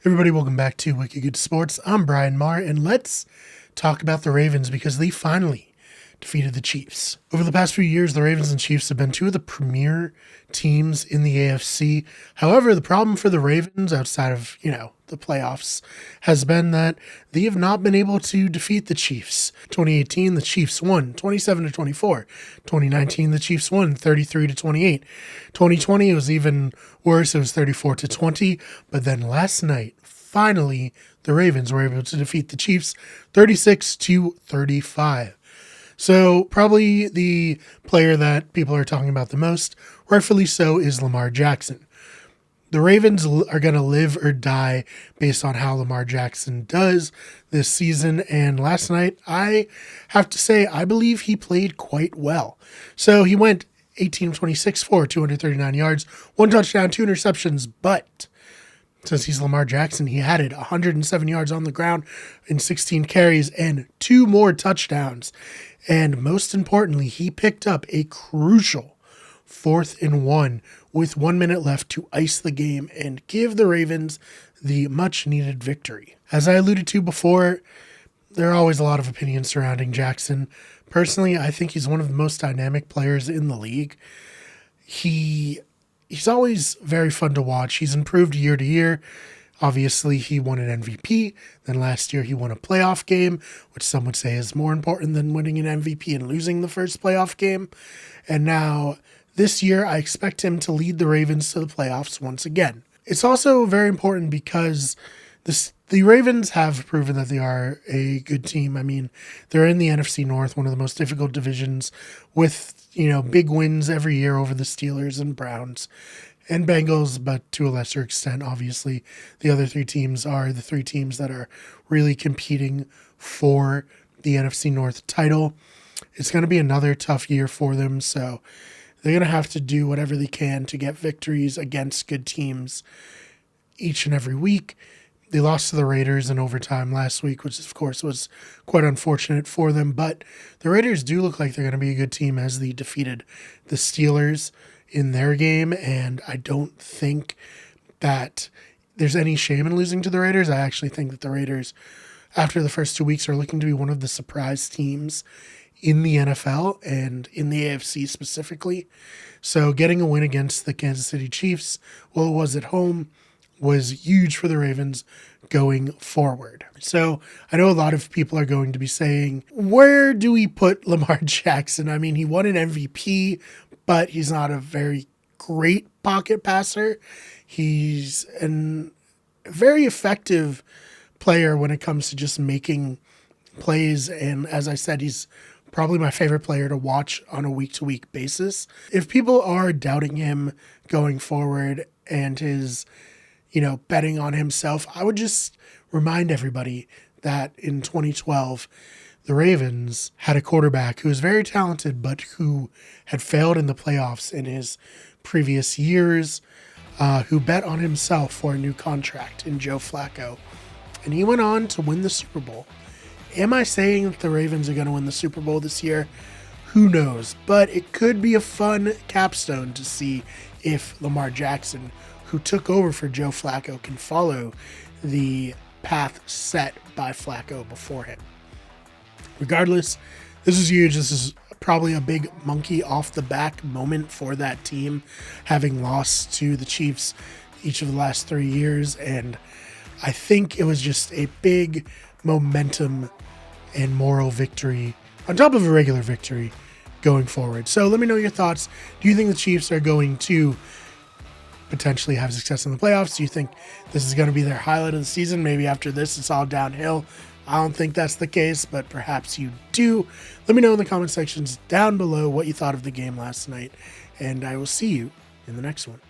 Everybody, welcome back to Wicked Good Sports. I'm Brian Marr, and let's talk about the Ravens because they finally defeated the Chiefs. Over the past few years, the Ravens and Chiefs have been two of the premier teams in the AFC. However, the problem for the Ravens outside of, the playoffs has been that they have not been able to defeat the Chiefs. 2018, the Chiefs won 27-24. 2019, the Chiefs won 33-28. 2020, it was even worse. It was 34-20. But then last night, finally, the Ravens were able to defeat the Chiefs 36-35. So probably the player that people are talking about the most, rightfully so, is Lamar Jackson. The Ravens are going to live or die based on how Lamar Jackson does this season. And last night, I have to say, I believe he played quite well. So he went 18-26 for 239 yards, 1 touchdown, 2 interceptions. But since he's Lamar Jackson, he added 107 yards on the ground in 16 carries and 2 more touchdowns. And most importantly, he picked up a crucial 4th and 1 with 1 minute left to ice the game and give the Ravens the much needed victory. As I alluded to before, there are always a lot of opinions surrounding Jackson. Personally, I think he's one of the most dynamic players in the league. He's always very fun to watch. He's improved year to year. Obviously, he won an MVP. Then last year, he won a playoff game, which some would say is more important than winning an MVP and losing the first playoff game. And now, this year, I expect him to lead the Ravens to the playoffs once again. It's also very important because the Ravens have proven that they are a good team. I mean, they're in the NFC North, one of the most difficult divisions, with, big wins every year over the Steelers and Browns and Bengals, but to a lesser extent, obviously. The other 3 teams are the 3 teams that are really competing for the NFC North title. It's going to be another tough year for them, so they're going to have to do whatever they can to get victories against good teams each and every week. They lost to the Raiders in overtime last week, which of course was quite unfortunate for them. But the Raiders do look like they're going to be a good team as they defeated the Steelers in their game. And I don't think that there's any shame in losing to the Raiders. I actually think that the Raiders, after the first 2 weeks, are looking to be one of the surprise teams in the NFL and in the AFC specifically. So getting a win against the Kansas City Chiefs, well, it was at home, was huge for the Ravens going forward. So I know a lot of people are going to be saying, where do we put Lamar Jackson? I mean, he won an MVP, but he's not a very great pocket passer. He's a very effective player when it comes to just making plays. And as I said, he's probably my favorite player to watch on a week-to-week basis. If people are doubting him going forward and his betting on himself, I would just remind everybody that in 2012, the Ravens had a quarterback who was very talented, but who had failed in the playoffs in his previous years, who bet on himself for a new contract in Joe Flacco. And he went on to win the Super Bowl. Am I saying that the Ravens are going to win the Super Bowl this year? Who knows? But it could be a fun capstone to see if Lamar Jackson, who took over for Joe Flacco, can follow the path set by Flacco before him. Regardless, this is huge. This is probably a big monkey off the back moment for that team, having lost to the Chiefs each of the last 3 years. And I think it was just a big momentum and moral victory on top of a regular victory going forward. So let me know your thoughts. Do you think the Chiefs are going to potentially have success in the playoffs? Do you think this is going to be their highlight of the season? Maybe after this, it's all downhill. I don't think that's the case, but perhaps you do. Let me know in the comment sections down below what you thought of the game last night, and I will see you in the next one.